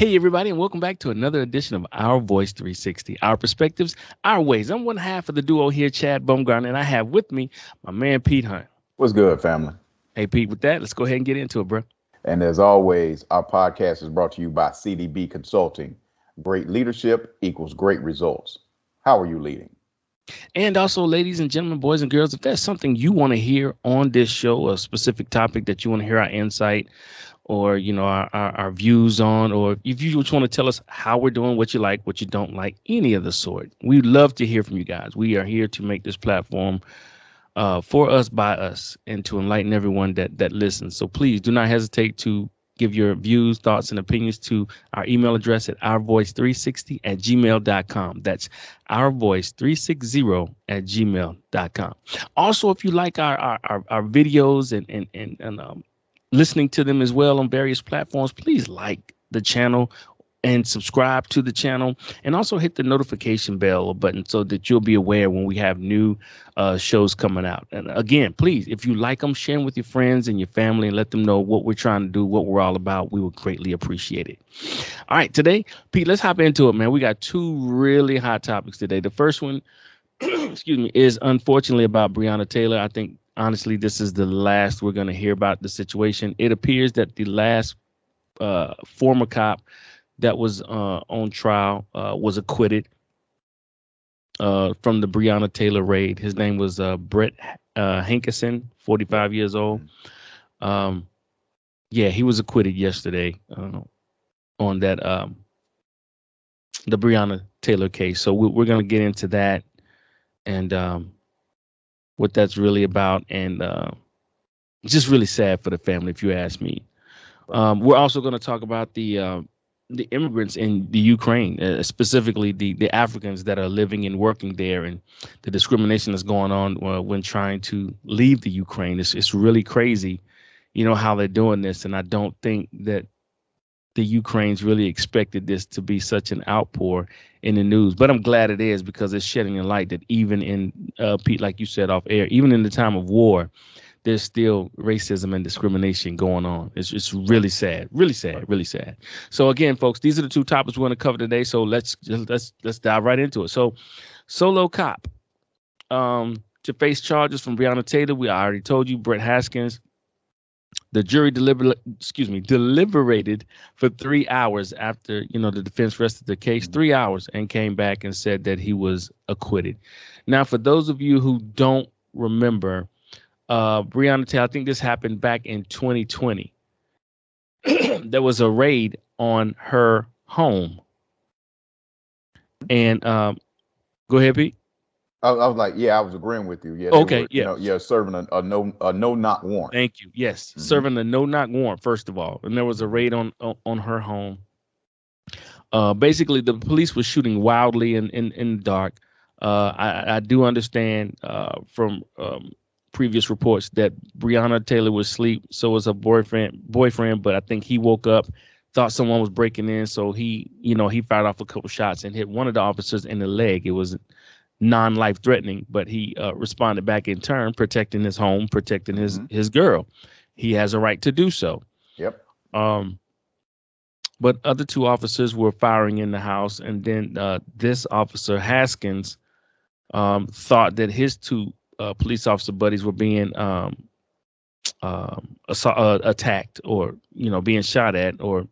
Hey, everybody, and welcome back to another edition of Our Voice 360, Our Perspectives, Our Ways. I'm one half of the duo here, Chad Bumgarner, and I have with me my man, Pete Hunt. What's good, family? Hey, Pete, with that, let's go ahead and get into it, bro. And as always, our podcast is brought to you by CDB Consulting. Great leadership equals great results. How are you leading? And also, ladies and gentlemen, boys and girls, if there's something you want to hear on this show, a specific topic that you want to hear our insight or, our views on, or if you just want to tell us how we're doing, what you like, what you don't like, any of the sort, we'd love to hear from you guys. We are here to make this platform for us, by us, and to enlighten everyone that listens. So please do not hesitate to give your views, thoughts, and opinions to our email address at ourvoice360@gmail.com. That's ourvoice360@gmail.com. Also, if you like our videos and listening to them as well on various platforms, please like the channel and subscribe to the channel, and also hit the notification bell button so that you'll be aware when we have new shows coming out. And again, please, if you like them, share them with your friends and your family and let them know what we're trying to do, what we're all about. We would greatly appreciate it. All right, today, Pete, let's hop into it, man. We got two really hot topics today. The first one, excuse me, is unfortunately about Breonna Taylor. I think, honestly, this is the last we're going to hear about the situation. It appears that the last former cop that was on trial was acquitted from the Breonna Taylor raid. His name was Brett Hankison, 45 years old. He was acquitted yesterday on that the Breonna Taylor case. So we're going to get into that and what that's really about, and it's just really sad for the family, if you ask me. We're also going to talk about the immigrants in the Ukraine, specifically the Africans that are living and working there, and the discrimination that's going on when trying to leave the Ukraine. It's really crazy, how they're doing this. And I don't think that the Ukraine's really expected this to be such an outpour in the news. But I'm glad it is, because it's shedding a light that even in, Pete, like you said off air, even in the time of war, there's still racism and discrimination going on. It's really sad, really sad, really sad. So again, folks, these are the two topics we're going to cover today. So let's dive right into it. So, solo cop to face charges from Breonna Taylor. I already told you, Brett Haskins. The jury deliberated for 3 hours after the defense rested the case, 3 hours, and came back and said that he was acquitted. Now, for those of you who don't remember, Breonna Taylor, I think this happened back in 2020. There was a raid on her home. And go ahead, Pete. I was like, I was agreeing with you. Yeah. Okay. Serving a no-knock warrant. Thank you. Yes. Mm-hmm. Serving a no-knock warrant, first of all. And there was a raid on her home. Basically, the police was shooting wildly in the dark. I do understand from previous reports that Breonna Taylor was asleep, so was her boyfriend, but I think he woke up, thought someone was breaking in, so he fired off a couple shots and hit one of the officers in the leg. It was non-life threatening, but he responded back in turn, protecting his home, protecting his girl. He has a right to do so. Yep. But other two officers were firing in the house, and then this officer Haskins thought that his two police officer buddies were being attacked, or being shot at, or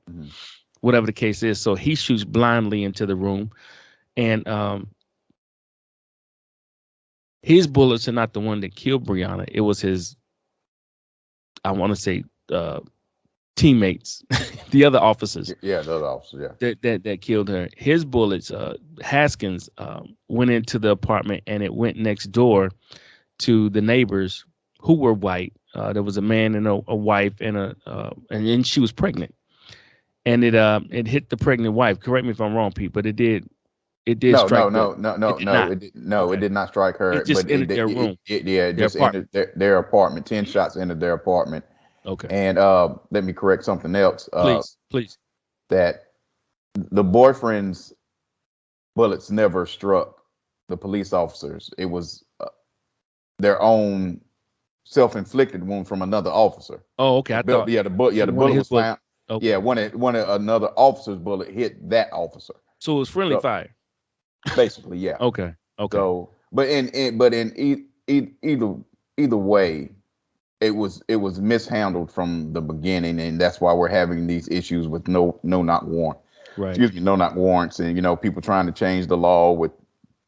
whatever the case is. So he shoots blindly into the room, and his bullets are not the one that killed Breonna. It was his, I want to say, teammates, the other officers. Yeah, the other officers. Yeah. That killed her. His bullets, Haskins, went into the apartment, and it went next door to the neighbors, who were white. There was a man and a wife, and then she was pregnant, and it hit the pregnant wife. Correct me if I'm wrong, Pete, but it did strike. No. It did not strike her. It just entered their room. It just entered their apartment. 10 shots entered their apartment. Okay. And let me correct something else. Please. That the boyfriend's bullets never struck the police officers. It was their own self-inflicted wound from another officer. Oh, okay. The bullet was found. Yeah, Okay. another officer's bullet hit that officer. So it was friendly So fire. basically, yeah. Okay. Okay. So, but either way, it was mishandled from the beginning, and that's why we're having these issues with no knock warrant. Right. Excuse me, no knock warrants, and people trying to change the law with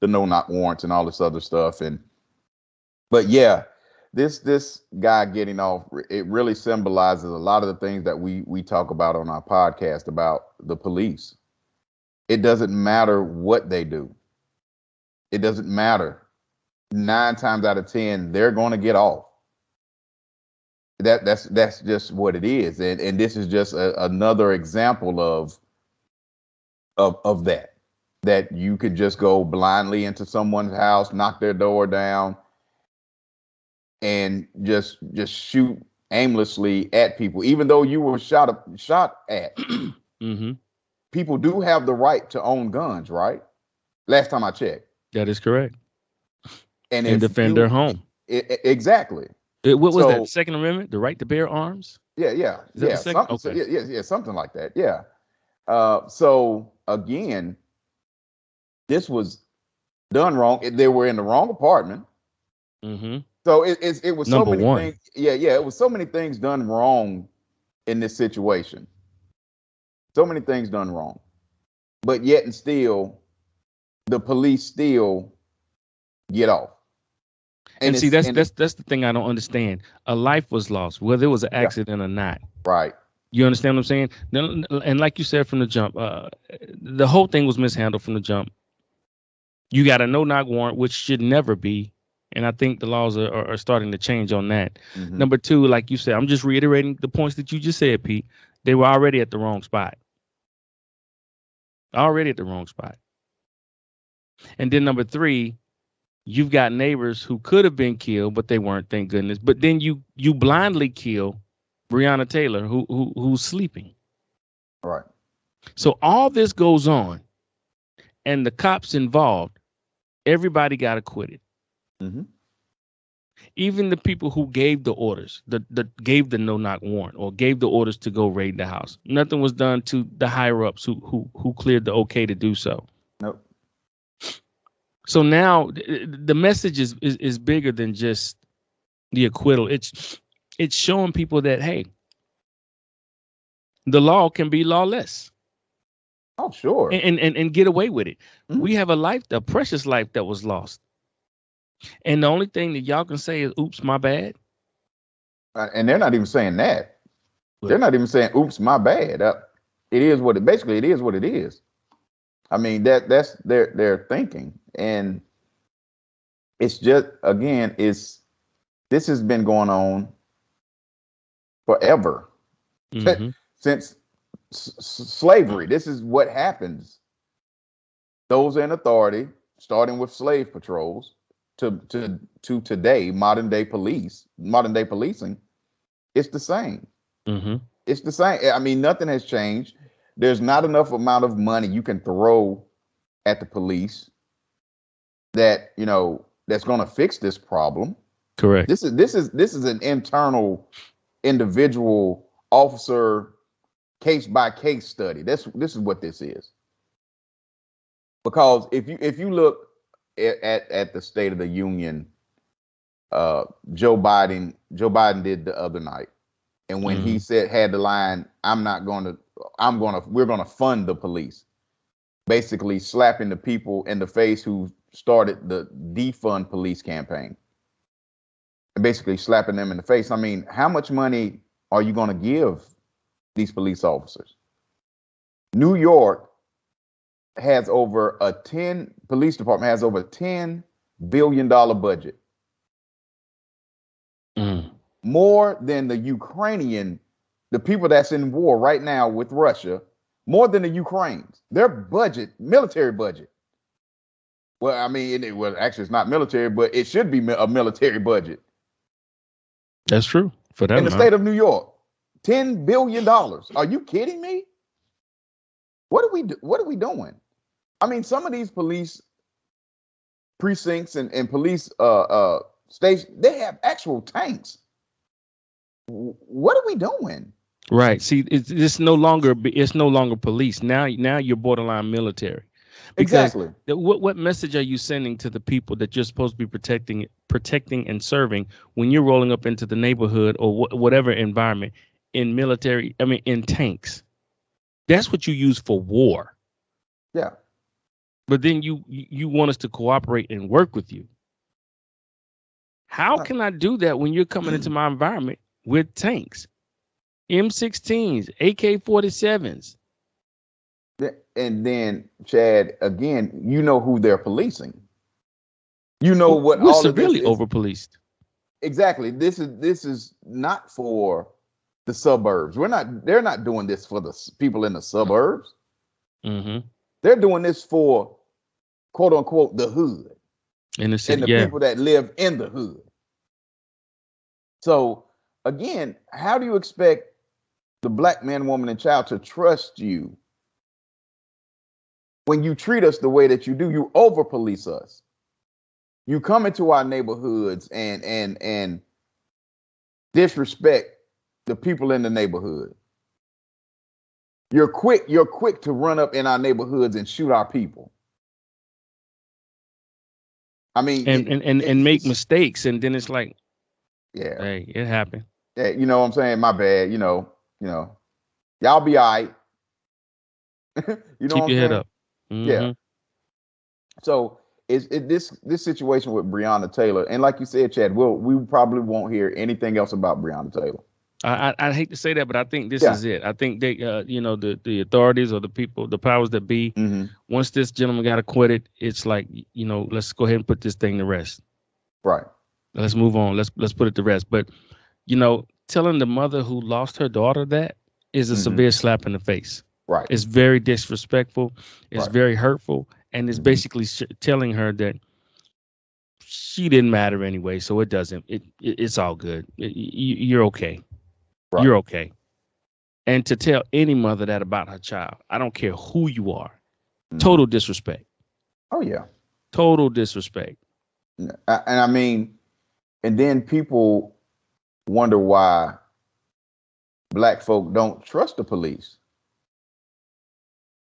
the no knock warrants and all this other stuff. And but yeah, this guy getting off, it really symbolizes a lot of the things that we talk about on our podcast about the police. It doesn't matter what they do. It doesn't matter. 9 times out of 10, they're going to get off. That's just what it is, and this is just another example of that you could just go blindly into someone's house, knock their door down, and just shoot aimlessly at people, even though you were shot at. Mm-hmm. People do have the right to own guns, right? Last time I checked. That is correct. And And if defend their you home. exactly. What was that? So Second Amendment, the right to bear arms. Is that the yeah, second? something, Okay. yeah, something like that. Yeah. So again, this was done wrong. They were in the wrong apartment. Mm-hmm. So it was so Number many one. things. Yeah, it was so many things done wrong in this situation. So many things done wrong. But yet and still, the police still get off. And see, It's that's and that's that's the thing I don't understand. A life was lost, whether it was an yeah, accident or not. right. You understand what I'm saying? And like you said from the jump, the whole thing was mishandled from the jump. You got a no-knock warrant, which should never be. And I think the laws are starting to change on that. Hmm. Number two, like you said, I'm just reiterating the points that you just said, Pete. They were already at the wrong spot. Already at the wrong spot. And then number three, you've got neighbors who could have been killed, but they weren't, thank goodness. But then you blindly kill Breonna Taylor, who's sleeping. Right. So all this goes on, and the cops involved, everybody got acquitted. Hmm. Even the people who gave the orders, the gave the no knock warrant or gave the orders to go raid the house. Nothing was done to the higher ups who cleared the okay to do so. Nope. So now the message is bigger than just the acquittal. It's showing people that, hey, the law can be lawless Oh, sure. and get away with it. Mhm. We have a precious life that was lost. And the only thing that y'all can say is, oops, my bad. And they're not even saying that. They're But not even saying, "Oops, my bad." It is what it basically it is what it is. I mean that's their thinking, and it's just again, this has been going on forever mm-hmm, since slavery. This is what happens. Those in authority, starting with slave patrols to today, modern day policing. It's the same. mm-hmm. It's the same. I mean, nothing has changed. There's not enough amount of money you can throw at the police that's going to fix this problem. Correct. This is an internal, individual officer case by case study. This is what this is. Because if you look at the State of the Union, Joe Biden did the other night, and when he had the line, we're gonna fund the police, basically slapping the people in the face who started the defund police campaign, and basically slapping them in the face. I mean, how much money are you gonna give these police officers? New York has over a 10 police department has over $10 billion budget, Mm. more than the people that's in war right now with Russia, more than the Ukrainians. Their budget, military budget. Well, I mean, actually, it's not military, but it should be a military budget That's true. For that in the amount. state of New York. $10 billion. Are you kidding me? What are we doing? I mean, some of these police precincts and police stations, they have actual tanks. What are we doing? Right. See, it's no longer police. Now you're borderline military, because Exactly. what message are you sending to the people that you're supposed to be protecting and serving when you're rolling up into the neighborhood or whatever environment in military? I mean, in tanks. That's what you use for war. Yeah. But then you want us to cooperate and work with you. How Uh, can I do that when you're coming into my environment with tanks, M16s, AK-47s? And then, Chad, again, you know who they're policing. You know what We're all of this severely is. over policed. Exactly. This is not for the suburbs. They're not doing this for the people in the suburbs. Mm-hmm. They're doing this for, quote unquote, the hood In the and city, the yeah. people that live in the hood. So again, how do you expect the black man, woman, and child to trust you when you treat us the way that you do? You over police us. You come into our neighborhoods and disrespect the people in the neighborhood. You're quick to run up in our neighborhoods and shoot our people. I mean, And make mistakes, and then it's like, yeah, hey, it happened. yeah, you know what I'm saying? My bad, y'all be all right. You know what Keep I'm your head saying? up. Yeah. Mm-hmm. So this situation with Breonna Taylor, and like you said, Chad, we probably won't hear anything else about Breonna Taylor. I hate to say that, but I think this Yeah. is it. I think they, the authorities or the people, the powers that be, Hmm. once this gentleman got acquitted, it's like, let's go ahead and put this thing to rest. Right. Let's move on. Let's put it to rest. But telling the mother who lost her daughter that is a Hmm. severe slap in the face. Right. It's very disrespectful. It's Right. very hurtful, and it's Hmm. basically telling her that she didn't matter anyway, so it doesn't. It's all good. You're okay. Right. You're okay. And to tell any mother that about her child, I don't care who you are, Hmm. total disrespect. Oh yeah. Total disrespect. And I mean, and then people wonder why black folk don't trust the police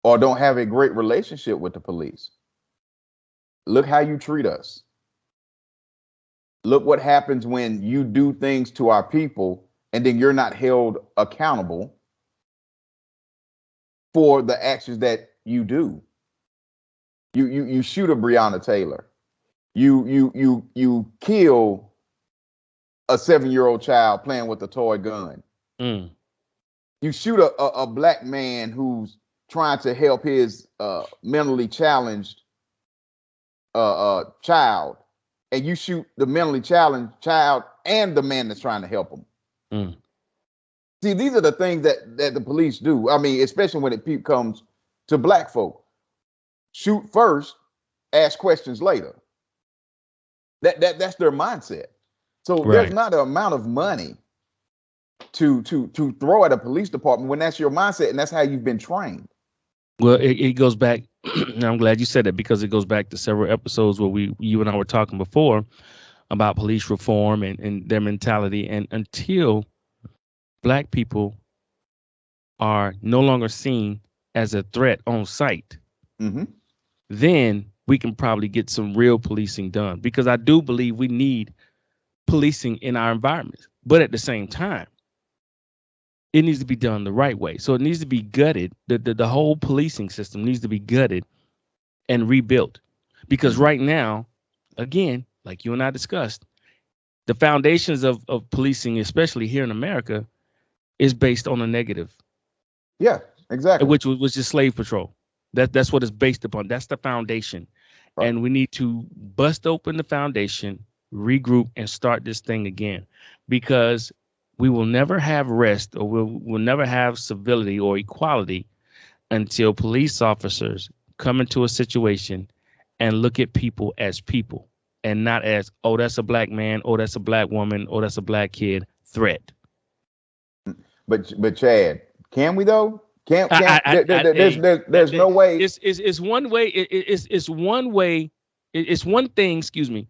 or don't have a great relationship with the police. Look how you treat us. Look what happens when you do things to our people and then you're not held accountable for the actions that you do. You shoot a Breonna Taylor. You kill a 7-year-old child playing with a toy gun. Mm. You shoot a black man who's trying to help his mentally challenged child, and you shoot the mentally challenged child and the man that's trying to help him. Mm. See, these are the things that the police do. I mean, especially when it comes to black folk. Shoot first, ask questions later. That's their mindset. So there's Right. not an amount of money to throw at a police department when that's your mindset and that's how you've been trained. Well, it goes back. I'm glad you said that, because it goes back to several episodes where you and I were talking before about police reform and their mentality. And until black people are no longer seen as a threat on site, Mm-hmm. then we can probably get some real policing done, because I do believe we need policing in our environments. But at the same time, it needs to be done the right way. So it needs to be gutted. The whole policing system needs to be gutted and rebuilt. Because Mm-hmm. right now, again, like you and I discussed, the foundations of policing, especially here in America, is based on a negative, Yeah, exactly. which was just slave patrol. That's what it's based upon. That's the foundation. Right. And we need to bust open the foundation, regroup, and start this thing again, because we will never have rest, or we'll never have civility or equality until police officers come into a situation and look at people as people, and not as, oh, that's a black man, oh, that's a black woman, oh, that's a black kid, threat. But Chad, can we though? Can't Hey, there's no way. it's one way. It's one way. It's one thing, excuse me,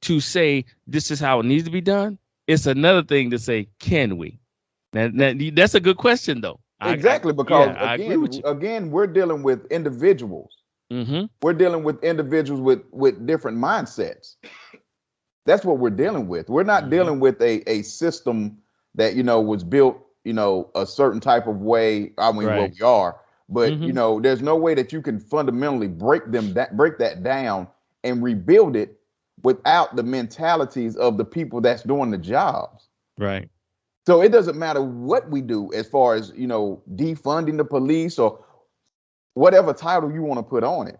to say this is how it needs to be done. It's another thing to say, can we? That's a good question, though. Exactly, because Yeah, I agree with you. again, we're dealing with individuals. Mm-hmm. We're dealing with individuals with different mindsets. That's what we're dealing with. We're not Mm-hmm. dealing with a system that was built a certain type of way. I mean, well, Right. we are, but Mm-hmm. there's no way that you can fundamentally break that down and rebuild it without the mentalities of the people that's doing the jobs. Right. So it doesn't matter what we do as far as defunding the police or whatever title you want to put on it.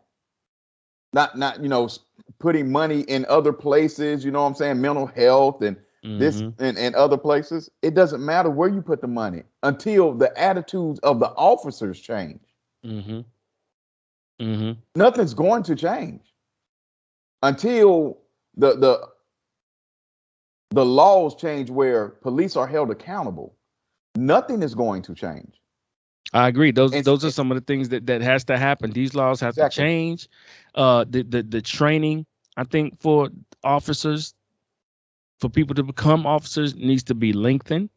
Not putting money in other places, you know what I'm saying, mental health and this Mm-hmm. and other places. It doesn't matter where you put the money until the attitudes of the officers change. Mm-hmm. Mm-hmm. Nothing's going to change until the the laws change where police are held accountable. Nothing is going to change. I agree. Those And those are some of the things that has to happen. These laws have to exactly. change. The training, I think, for officers, for people to become officers, needs to be lengthened.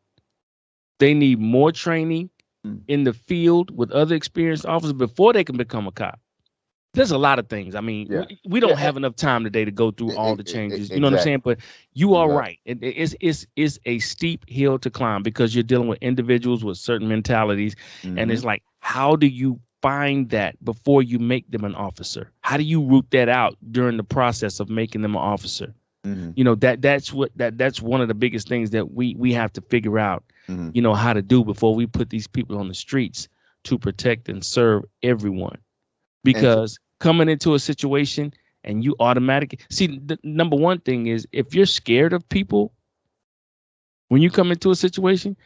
They need more training Mm. in the field with other experienced officers before they can become a cop. There's a lot of things. I mean, Yeah. we don't Yeah. have enough time today to go through all the changes. You know what I'm saying? Exactly. But you are Exactly. right. It's a steep hill to climb because you're dealing with individuals with certain mentalities, and Mm-hmm. it's like, how do you find that before you make them an officer? How do you root that out during the process of making them an officer? Mm-hmm. That's one of the biggest things that we have to figure out. Mm-hmm. How to do before we put these people on the streets to protect and serve everyone. And Because coming into a situation and you automatically see, the number one thing is, if you're scared of people, when you come into a situation,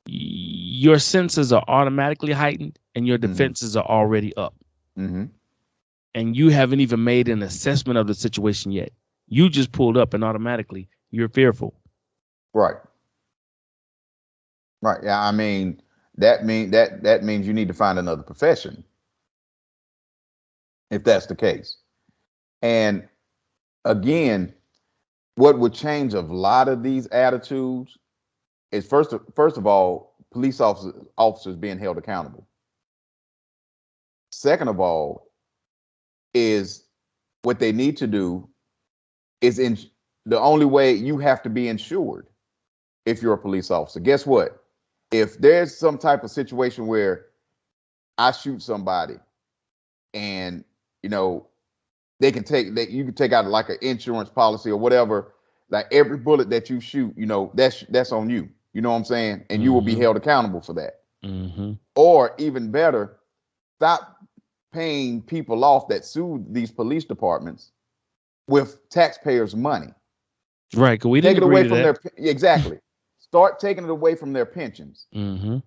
your senses are automatically heightened and your mm-hmm. defenses are already up. Mm-hmm. And you haven't even made an assessment of the situation yet. You just pulled up and automatically you're fearful. Right. Right. Yeah. I mean, that means you need to find another profession if that's the case. And again, what would change a lot of these attitudes is first of all, police officers being held accountable. Second of all, is what they need to do is in the only way you have to be insured if you're a police officer. Guess what? If there's some type of situation where I shoot somebody and they can take that, you can take out like an insurance policy or whatever, like every bullet that you shoot, that's on you, you know what I'm saying, and you will be Mm-hmm. held accountable for that. Mm-hmm. Or even better, stop paying people off that sue these police departments with taxpayers money. Right. Cause we Take didn't it agree away to from that. exactly, start taking it away from their pensions. Mm-hmm.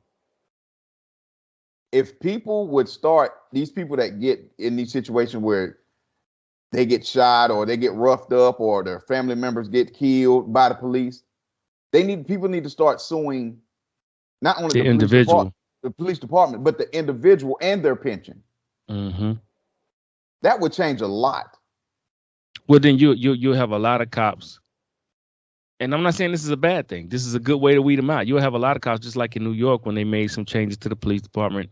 If people would start, these people that get in these situations where they get shot or they get roughed up or their family members get killed by the police, people need to start suing not only The individual. the police department, but the individual and their pension. Mm-hmm. That would change a lot. Well, then you'll have a lot of cops. And I'm not saying this is a bad thing. This is a good way to weed them out. You'll have a lot of cops, just like in New York when they made some changes to the police department.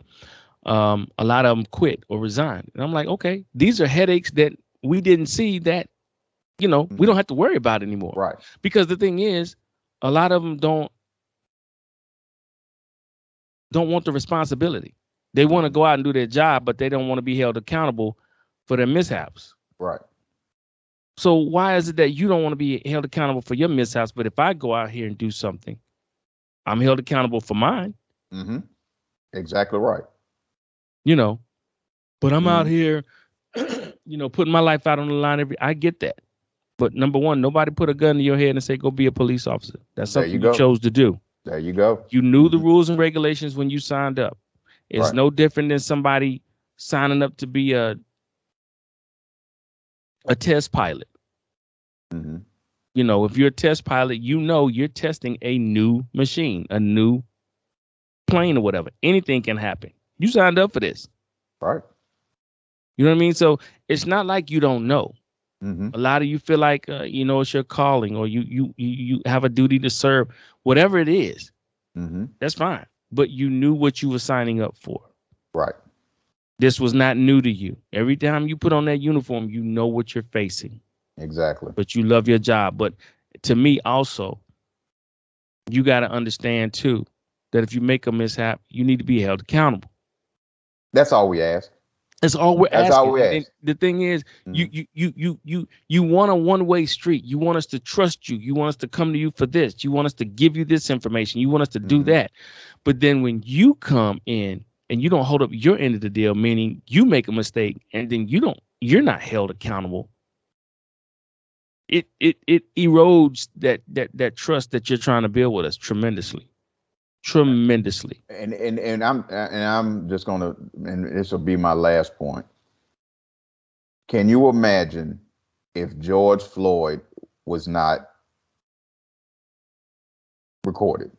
A lot of them quit or resigned. And I'm like, okay, these are headaches that we didn't see that, we don't have to worry about anymore. Right. Because the thing is, a lot of them don't want the responsibility. They want to go out and do their job, but they don't want to be held accountable for their mishaps. Right. So why is it that you don't want to be held accountable for your mishaps, but if I go out here and do something, I'm held accountable for mine? Mm-hmm. Exactly right. But I'm out here, putting my life out on the line I get that. But number one, nobody put a gun to your head and say, go be a police officer. That's something you chose to do. There you go. You knew the rules and regulations when you signed up. It's no different than somebody signing up to be a test pilot. Mm-hmm. If you're a test pilot, you're testing a new machine, a new plane or whatever. Anything can happen. You signed up for this. Right. You know what I mean? So it's not like you don't know. Mm-hmm. A lot of you feel like, it's your calling, or you have a duty to serve, whatever it is. Mm-hmm. That's fine. But you knew what you were signing up for. Right. This was not new to you. Every time you put on that uniform, you know what you're facing. Exactly. But you love your job. But to me also, you got to understand too that if you make a mishap, you need to be held accountable. That's all we ask. That's all we're That's all asking. we And then ask. the thing is, Mm-hmm. you want a one-way street. You want us to trust you. You want us to come to you for this. You want us to give you this information. You want us to do Mm-hmm. that. But then when you come in and you don't hold up your end of the deal, meaning you make a mistake and then you're not held accountable. It erodes that trust that you're trying to build with us tremendously. Tremendously. And I'm just gonna, and this will be my last point. Can you imagine if George Floyd was not recorded?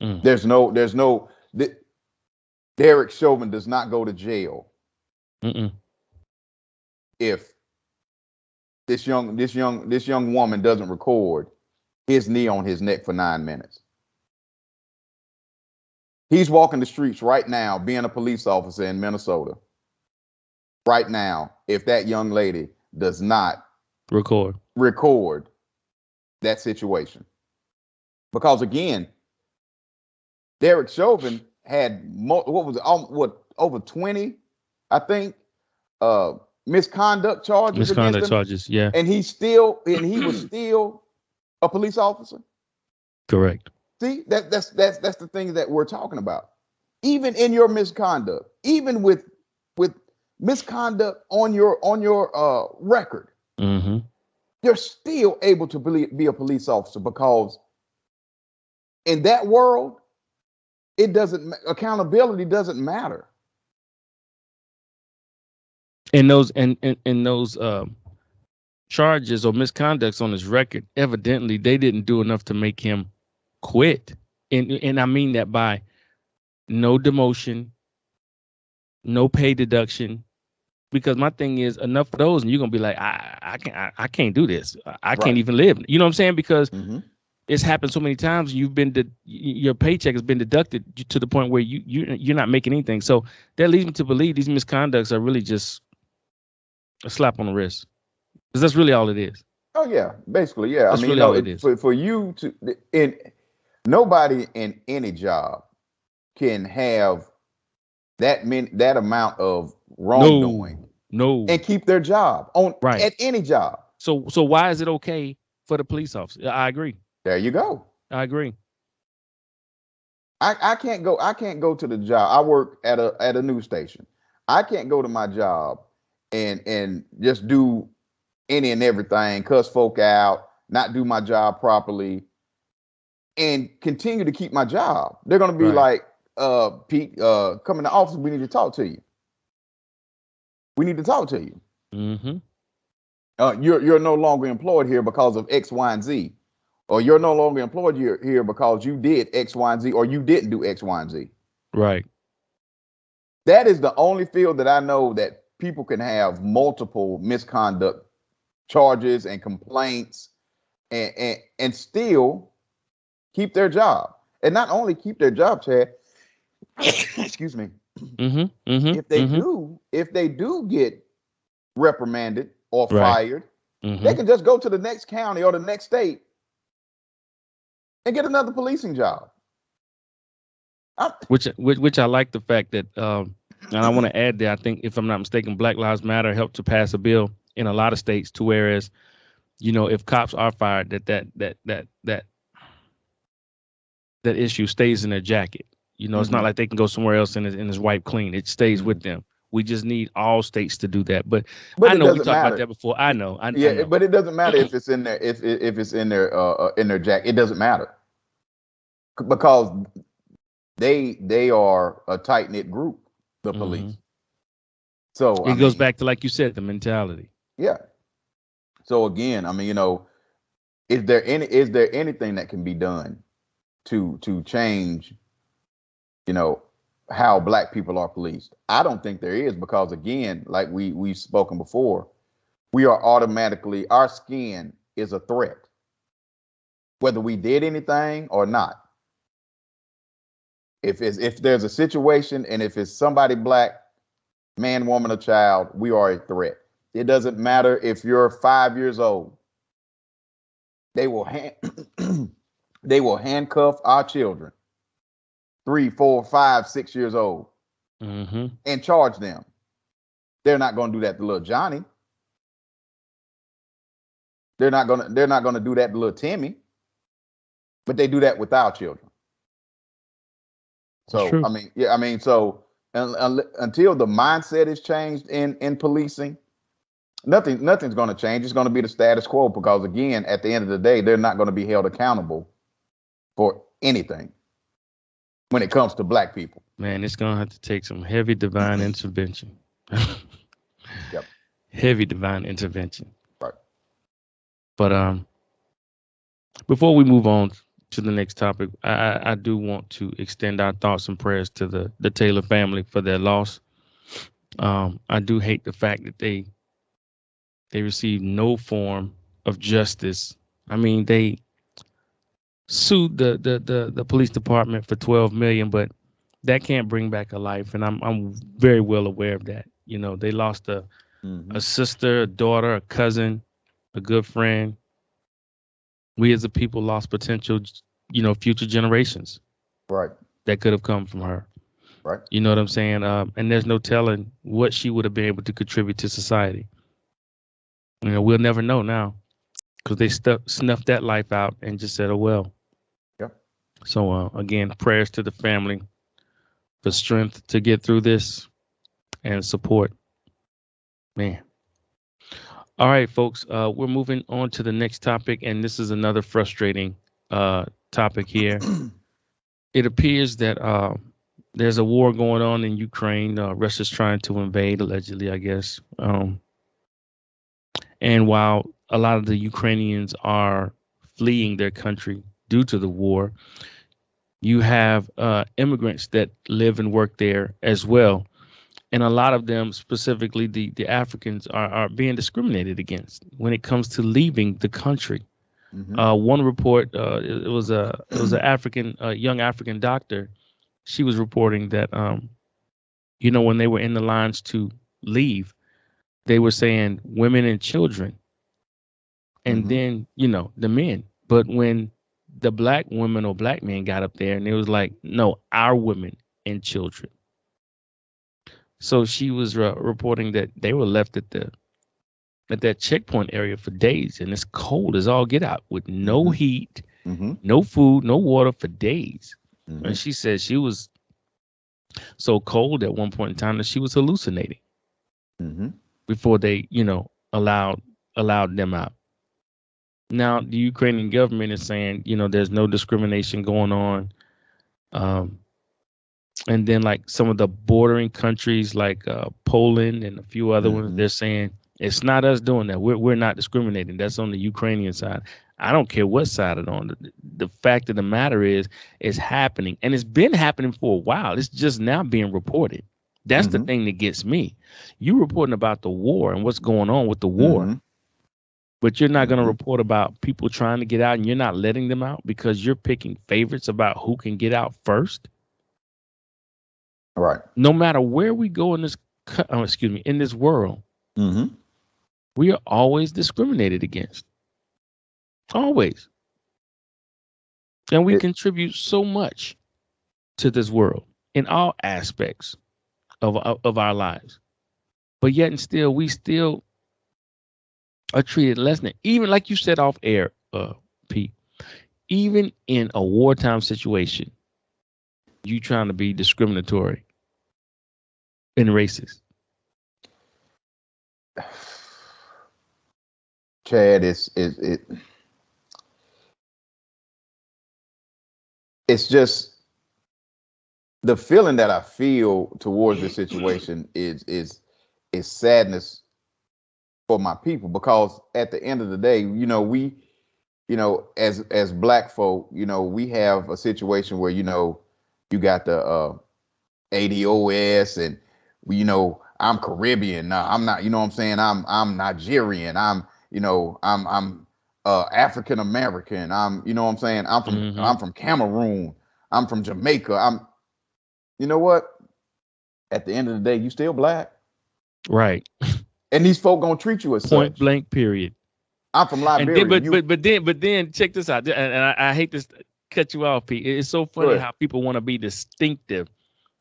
Mm, Th- Derek Chauvin does not go to jail mm-mm. if this young woman doesn't record his knee on his neck for 9 minutes. He's walking the streets right now, being a police officer in Minnesota. Right now, if that young lady does not Record. record that situation, because again, Derek Chauvin had what was it, over 20, I think, uh, misconduct charges against Misconduct him, charges. Yeah. and he was still a police officer. Correct. See, that's the thing that we're talking about. Even in your misconduct, even with misconduct on your record, Mm-hmm. you're still able to be a police officer, because in that world, accountability doesn't matter. And those charges or misconducts on his record, evidently they didn't do enough to make him quit. And I mean that by no demotion, no pay deduction. Because my thing is, enough of those, and you're gonna be like, I can't do this. I can't Right. even live. You know what I'm saying? Because Mm-hmm. it's happened so many times. Your paycheck has been deducted to the point where you're not making anything. So that leads me to believe these misconducts are really just a slap on the wrist. Because that's really all it is. Oh yeah, basically, yeah. I That's mean, really all it is. for you to, in nobody in any job can have that amount of No, wrongdoing no, and keep their job on right. at any job. So why is it okay for the police officer? I agree. There you go. I agree. I can't go to the job. I work at a news station. I can't go to my job and just do any and everything, cuss folk out, not do my job properly, and continue to keep my job. They're gonna be Right. like, Pete, come in the office. We need to talk to you. We need to talk to you. Mm-hmm. You're no longer employed here because of X, Y, and Z, or you're no longer employed here because you did X, Y, and Z, or you didn't do X, Y, and Z. Right. That is the only field that I know that people can have multiple misconduct charges and complaints, and still keep their job. And not only keep their job, Chad, excuse me, Mm-hmm. if Mm-hmm. they Mm-hmm. do, if they do get reprimanded or Right. fired, they Mm-hmm. can just go to the next county or the next state and get another policing job. I, Which I like the fact that and I want to add that I think, if I'm not mistaken, Black Lives Matter helped to pass a bill in a lot of states to whereas, if cops are fired, that issue stays in their jacket. It's not Mhm. like they can go somewhere else and it's wiped clean. It stays with Mhm. them. We just need all states to do that. But But I it know we doesn't talked about matter. that before. I know. I Yeah, know. but it doesn't matter if it's in there, if it's in their jacket. It doesn't matter, because they are a tight knit group, the Hmm. police. So I It goes mean, back to, like you said, the mentality. yeah. So again, I mean, is there anything that can be done to change, you know, how black people are policed? I don't think there is, because again, like we've spoken before, we are automatically, our skin is a threat. whether we did anything or not. If there's a situation and if it's somebody black, man, woman, or child, we are a threat. It doesn't matter if you're 5 years old. They will they will handcuff our children, 3, 4, 5, 6 years old, and charge them. They're not going to do that to little Johnny. They're not gonna do that to little Timmy. But they do that with our children. So so until the mindset is changed in policing, nothing's going to change. It's going to be the status quo because, again, at the end of the day, they're not going to be held accountable for anything when it comes to black people. Man, it's going to have to take some heavy divine intervention. Yep. Heavy divine intervention. Right. But before we move on to the next topic, I do want to extend our thoughts and prayers to the Taylor family for their loss. I do hate the fact that they received no form of justice. I mean, they sued the police department for $12 million, but that can't bring back a life, and I'm very well aware of that. You know, they lost a sister, a daughter, a cousin, a good friend. We as a people lost potential, future generations. Right. That could have come from her. Right. You know what I'm saying? And there's no telling what she would have been able to contribute to society. You know, we'll never know now because they snuffed that life out and just said, oh, well. Yep. So, again, prayers to the family for strength to get through this and support. Man. All right, folks, we're moving on to the next topic, and this is another frustrating topic here. It appears that there's a war going on in Ukraine. Russia's trying to invade, allegedly, I guess. And while a lot of the Ukrainians are fleeing their country due to the war, you have immigrants that live and work there as well. And a lot of them, specifically the Africans, are being discriminated against when it comes to leaving the country. One report, it was a young African doctor. She was reporting that, when they were in the lines to leave, they were saying women and children, and then the men. But when the black women or black men got up there, and it was like, no, our women and children. So she was reporting that they were left at that checkpoint area for days, and it's cold as all get out with no heat, no food, no water for days. And she said she was so cold at one point in time that she was hallucinating before they, allowed them out. Now the Ukrainian government is saying, there's no discrimination going on. And then like some of the bordering countries like Poland and a few other ones, they're saying it's not us doing that. We're not discriminating. That's on the Ukrainian side. I don't care what side it's on. The fact of the matter is it's happening, and it's been happening for a while. It's just now being reported. That's the thing that gets me. You reporting about the war and what's going on with the war, but you're not going to report about people trying to get out, and you're not letting them out because you're picking favorites about who can get out first. Right. No matter where we go in this, in this world, we are always discriminated against. Always. And we contribute so much to this world in all aspects of our lives. But yet and still, we still are treated less than, even like you said off air, Pete, even in a wartime situation, you trying to be discriminatory and racist. Chad, it's just the feeling that I feel towards this situation is sadness for my people, because at the end of the day, we, as black folk, we have a situation where, you got the ADOS, and I'm Caribbean. No, I'm not, you know what I'm saying? I'm Nigerian. I'm African American. I'm, you know what I'm saying? I'm from Cameroon. I'm from Jamaica. You know what? At the end of the day, you still black. Right. And these folk gonna treat you as Point such. blank, period. I'm from And then, Liberia. but then check this out. And I hate to cut you off, Pete. It's so funny how people want to be distinctive.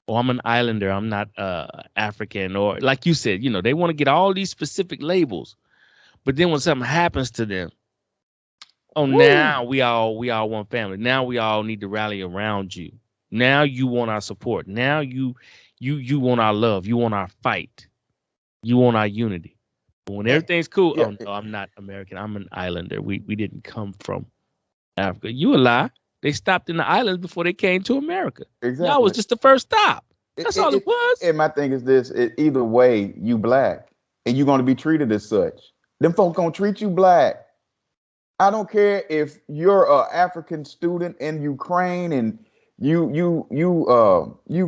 Oh, I'm an islander. I'm not African, or like you said, they want to get all these specific labels. But then when something happens to them, now we all one family. Now we all need to rally around you. Now you want our support. Now you want our love. You want our fight. You want our unity. But when everything's cool, oh no, I'm not American. I'm an islander. We didn't come from Africa. You a lie. They stopped in the islands before they came to America. Exactly. Y'all was just the first stop. That's all it was. And my thing is this: either way, you black, and you're going to be treated as such. Them folks gonna treat you black. I don't care if you're an African student in Ukraine and you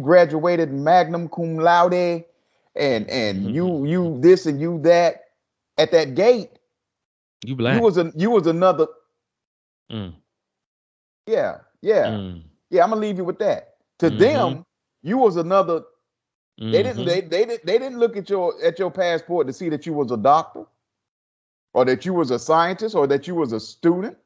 graduated magna cum laude and you this and you that. At that gate, you black. You was another. Yeah. I'm gonna leave you with that. To them, you was another. They didn't look at your passport to see that you was a doctor, or that you was a scientist, or that you was a student.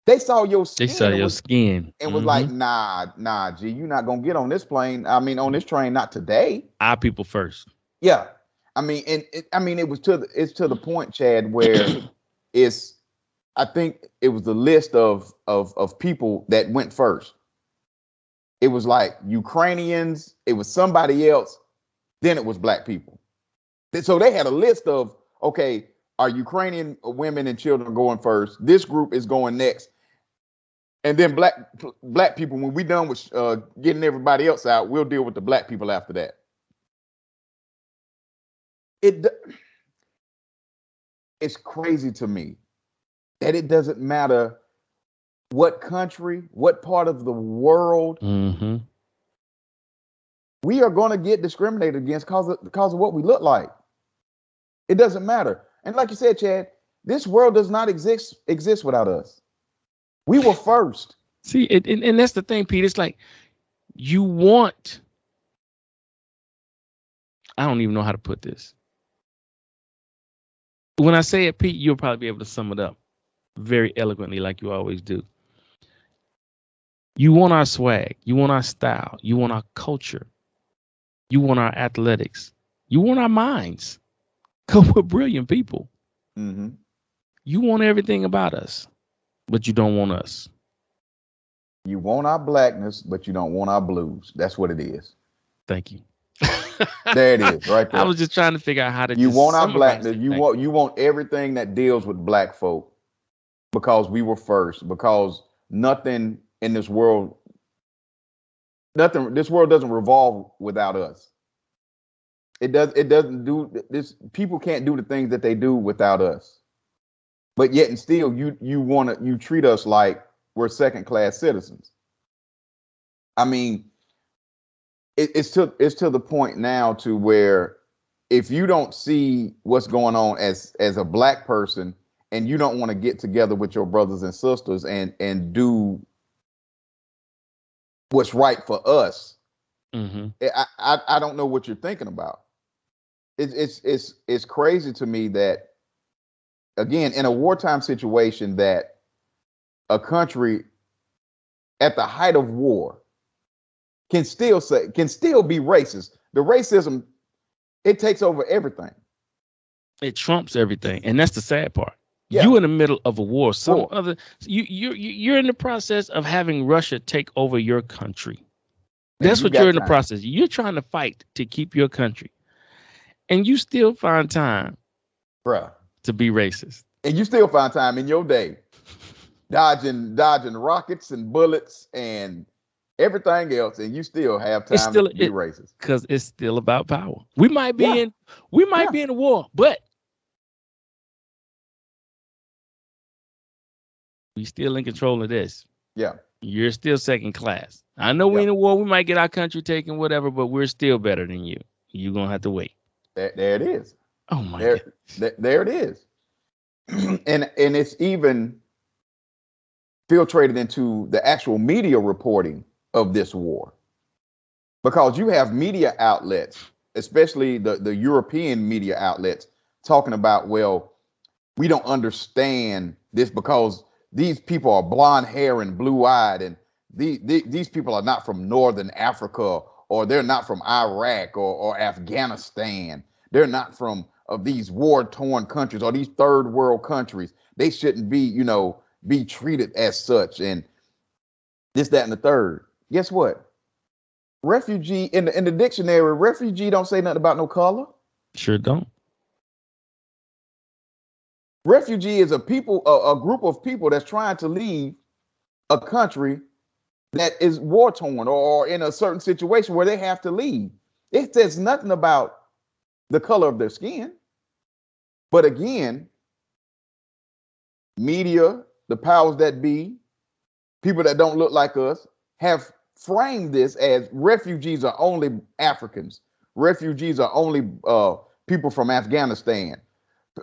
They saw your skin. They saw your skin and was like, nah, G, you're not gonna get on this plane. I mean, on this train, not today. Our people first. Yeah, I mean, it's to the point, Chad, where I think it was the list of people that went first. It was like Ukrainians, it was somebody else, then it was black people. So they had a list of, okay, our Ukrainian women and children going first. This group is going next. And then black people, when we done with getting everybody else out, we'll deal with the black people after that. It's crazy to me that it doesn't matter what country, what part of the world, we are going to get discriminated against because of what we look like. It doesn't matter. And like you said, Chad, this world does not exist without us. We were first. See, and that's the thing, Pete. It's like you want. I don't even know how to put this. When I say it, Pete, you'll probably be able to sum it up very eloquently, like you always do. You want our swag. You want our style. You want our culture. You want our athletics. You want our minds. Because we're brilliant people. You want everything about us, but you don't want us. You want our blackness, but you don't want our blues. That's what it is. Thank you. There it is, right there. I was just trying to figure out how to. You want our blackness. You want everything that deals with black folk, because we were first. Because nothing in this world, this world doesn't revolve without us. It doesn't do this. People can't do the things that they do without us. But yet and still, you treat us like we're second-class citizens. I mean, it's to the point now to where if you don't see what's going on as a black person, and you don't want to get together with your brothers and sisters and do what's right for us, I don't know what you're thinking about. It's crazy to me that, again, in a wartime situation, that a country at the height of war can still be racist. The racism, it takes over everything. It trumps everything, and that's the sad part. Yeah. You in the middle of a war. You're in the process of having Russia take over your country. That's what you're in the process. You're trying to fight to keep your country, and you still find time, bruh, to be racist. And you still find time in your day dodging rockets and bullets and everything else, and you still have time to be racist. Because it's still about power. We might be in a war, but we still in control of this. Yeah. You're still second class. I know we're in a war. We might get our country taken, whatever, but we're still better than you. You're going to have to wait. There it is. Oh, my God. There it is. and it's even filtrated into the actual media reporting of this war, because you have media outlets, especially the European media outlets, talking about, well, we don't understand this because these people are blonde hair and blue eyed, and these people are not from Northern Africa, or they're not from Iraq or Afghanistan. They're not from these war torn countries or these third world countries. They shouldn't be, be treated as such, and this, that, and the third. Guess what? Refugee in the dictionary, refugee don't say nothing about no color. Sure don't. Refugee is a group of people that's trying to leave a country that is war torn or in a certain situation where they have to leave. It says nothing about the color of their skin. But again, media, the powers that be, people that don't look like us, have framed this as refugees are only Africans. Refugees are only people from Afghanistan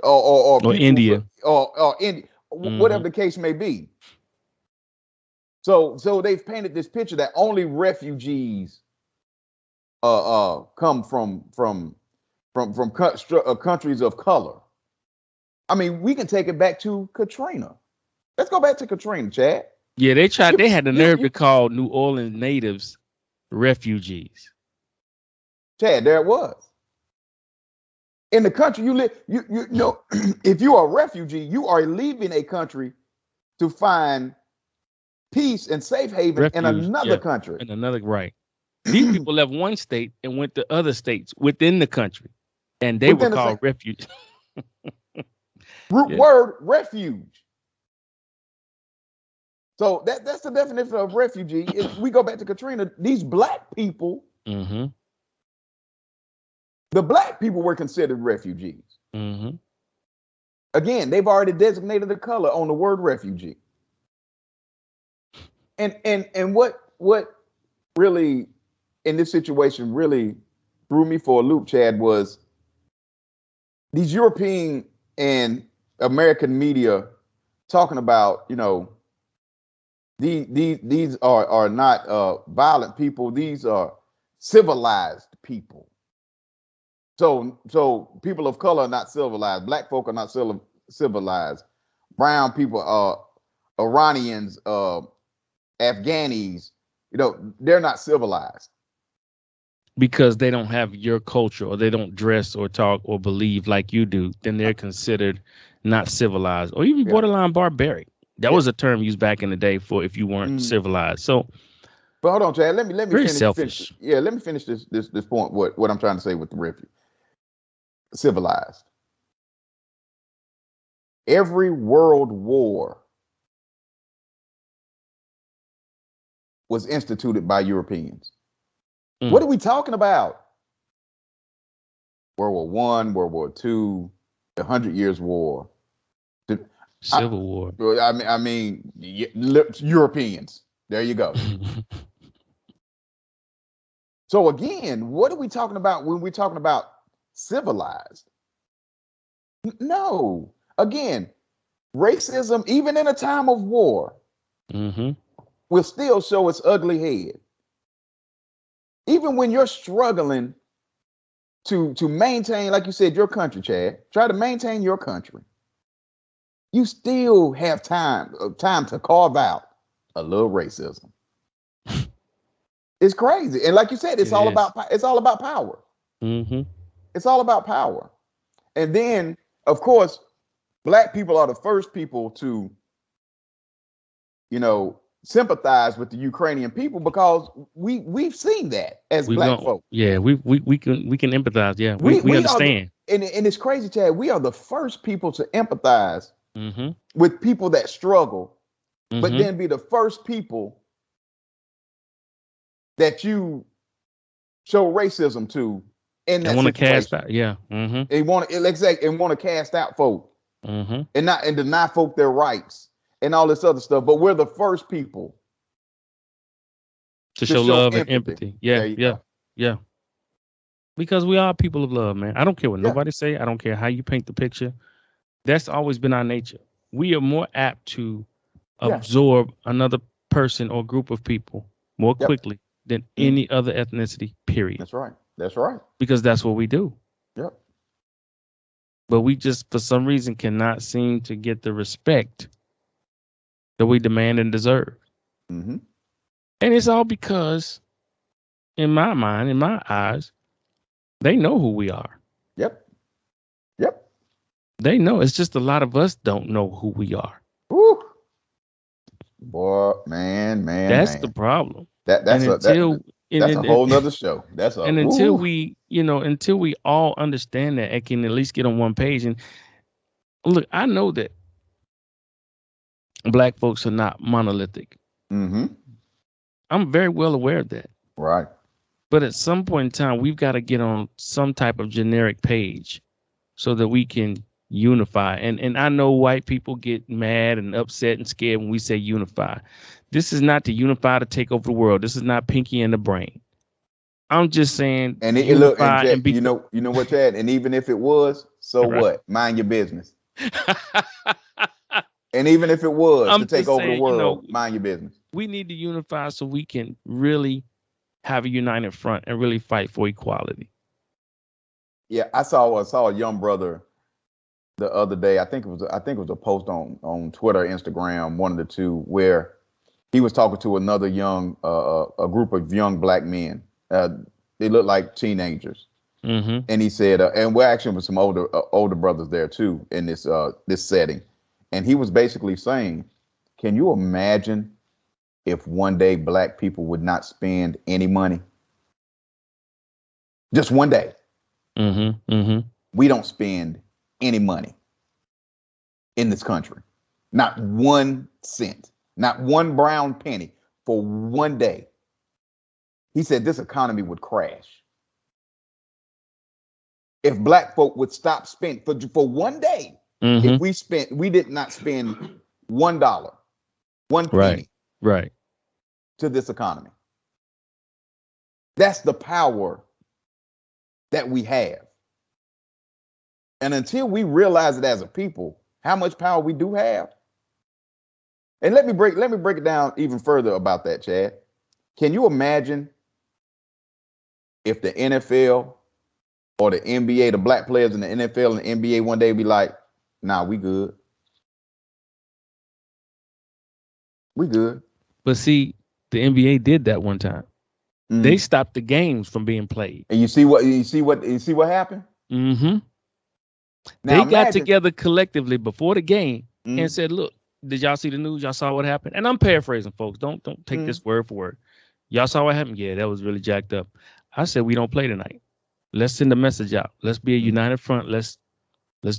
or people India or India, whatever the case may be. So they've painted this picture that only refugees come from countries of color. I mean, we can take it back to Katrina. Let's go back to Katrina, Chad. Yeah, they had the nerve to call New Orleans natives refugees. Chad, there it was. In the country you live, you know, if you are a refugee, you are leaving a country to find peace and safe haven in another country. In another, right. These people left one state and went to other states within the country, and they were called refugees. Root word, refuge. So that's the definition of refugee. If we go back to Katrina, these black people, the black people were considered refugees. Again, they've already designated the color on the word refugee. And what really in this situation really threw me for a loop, Chad, was these European and American media talking about, these are not violent people. These are civilized people. So people of color are not civilized. Black folk are not civilized. Brown people are Iranians, Afghanis. They're not civilized because they don't have your culture, or they don't dress or talk or believe like you do. Then they're considered not civilized, or even borderline barbaric. That was a term used back in the day for if you weren't civilized. So, but hold on, Chad. Let me very selfish. Let me finish this point. What I'm trying to say with the refuge. Civilized. Every world war was instituted by Europeans. What are we talking about? World War I, World War II, the 100 Years' War, Civil War. I mean, Europeans. There you go. So again, what are we talking about when we're talking about civilized? No. Again, racism, even in a time of war, will still show its ugly head. Even when you're struggling to maintain, like you said, your country, Chad, try to maintain your country. You still have time to carve out a little racism. It's crazy, and like you said, it's all about power. It's all about power. And then, of course, black people are the first people to, sympathize with the Ukrainian people because we've seen that as black folk. Yeah, we can empathize. Yeah, we understand. And it's crazy, Chad. We are the first people to empathize with people that struggle, but then be the first people that you show racism to in that situation. Cast out, They want to cast out folk, and deny folk their rights and all this other stuff. But we're the first people to show love and empathy. Yeah. Because we are people of love, man. I don't care what nobody say. I don't care how you paint the picture. That's always been our nature. We are more apt to Yeah. absorb another person or group of people more Yep. quickly than Mm, any other ethnicity, period. that's right. That's right. Because that's what we do. Yep. But we just, for some reason, cannot seem to get the respect that we demand and deserve. Mm-hmm. And it's all because, in my mind, in my eyes, they know who we are. Yep. Yep. They know. It's just a lot of us don't know who we are. Woo. Boy, man, man, That's the man. problem. That And that's a that until and, that's a and, whole and nother show. That's a and until woo. we, until we all understand that and can at least get on one page. And look, I know that black folks are not monolithic. Mm-hmm. I'm very well aware of that. Right. But at some point in time, we've got to get on some type of generic page so that we can unify. And I know white people get mad and upset and scared when we say unify. This is not to unify to take over the world. This is not Pinky and the Brain. I'm just saying And look, and unify Jack, and be you know what, Chad? And even if it was, so right. what? Mind your business. And even if it was to I'm take just over the saying, world, mind your business. we need to unify so we can really have a united front and really fight for equality. Yeah, I saw a young brother the other day. I think it was a post on Twitter, Instagram, one of the two, where he was talking to another young a group of young black men. They look like teenagers, Mm-hmm. and he said, and we're actually with some older brothers there too in this setting, and he was basically saying, can you imagine if one day black people would not spend any money, just one day? Mm-hmm. Mm-hmm. We don't spend any money in this country, not 1 cent, not one brown penny for one day. He said this economy would crash if black folk would stop spending for one day. If Mm-hmm. we did not spend $1, one Right. penny Right. to this economy. That's the power that we have. And until we realize it as a people, how much power we do have. And let me break it down even further about that, Chad. Can you imagine if the NFL or the NBA, the black players in the NFL and the NBA one day be like, nah, we good. We good. But see, the NBA did that one time. They Mm. stopped the games from being played. And you see what happened? Mm-hmm. Now They got imagine. together collectively before the game and Mm, said, "Look, did y'all see the news? Y'all saw what happened?" And I'm paraphrasing, folks. Don't take mm, this word for word. Y'all saw what happened? Yeah, that was really jacked up. I said we don't play tonight. Let's send a message out. Let's be a mm. united front. Let's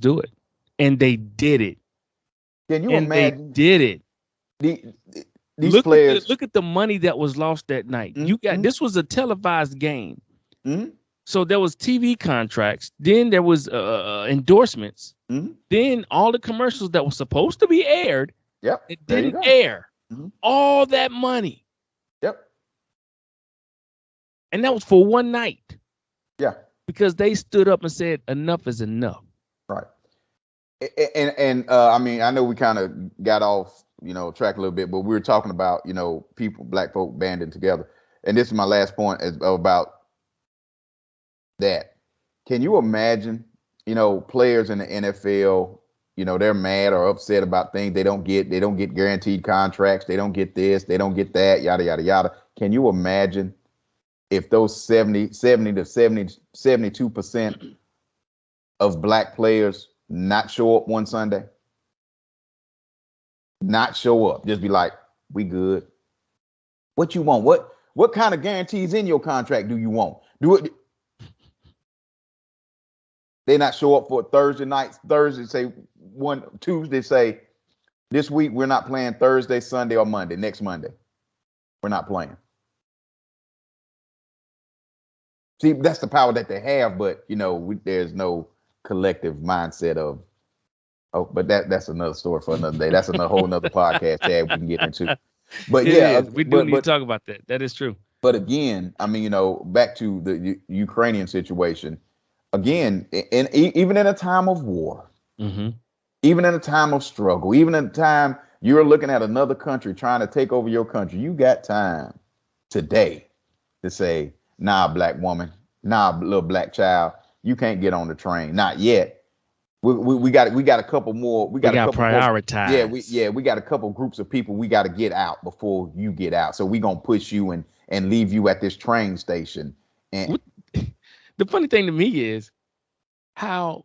do it. And they did it. Can you And they imagine did it. the, these players? Look at the money that was lost that night. Mm, mm, This was a televised game. mm, So there was TV contracts. Then there was endorsements. mm. Then all the commercials that were supposed to be aired, Yep. it There you didn't go. air. Mhm. All that money. Yep. And that was for one night Yeah. because they stood up and said, enough is enough. Right. And I mean, I know we kind of got off, track a little bit, but we were talking about, people, black folk banding together. And this is my last point is about that. Can you imagine, players in the NFL, they're mad or upset about things they don't get guaranteed contracts, they don't get this, they don't get that, yada, yada, yada. Can you imagine if those 70 to 72% of black players not show up one Sunday? Not show up. Just be like, we good. What you want? What kind of guarantees in your contract do you want? Do it. They not show up for Thursday nights. Thursday say Tuesday say this week we're not playing Thursday, Sunday, or Monday. Next Monday, we're not playing. See, that's the power that they have, but there's no collective mindset of. Oh, but that's another story for another day. That's another whole another podcast that we can get into. But It yeah, is. We do but need to but talk about that. That is true. but again, I mean, back to the Ukrainian situation. Again, and even in a time of war, Mm-hmm. Even in a time of struggle, even in a time you're looking at another country trying to take over your country, you got time today to say, nah, black woman, nah, little black child, you can't get on the train. Not yet. We got a couple more. We We got a got couple more. prioritize. We got a couple groups of people we got to get out before you get out. So we gonna push you and leave you at this train station. And What, the funny thing to me is how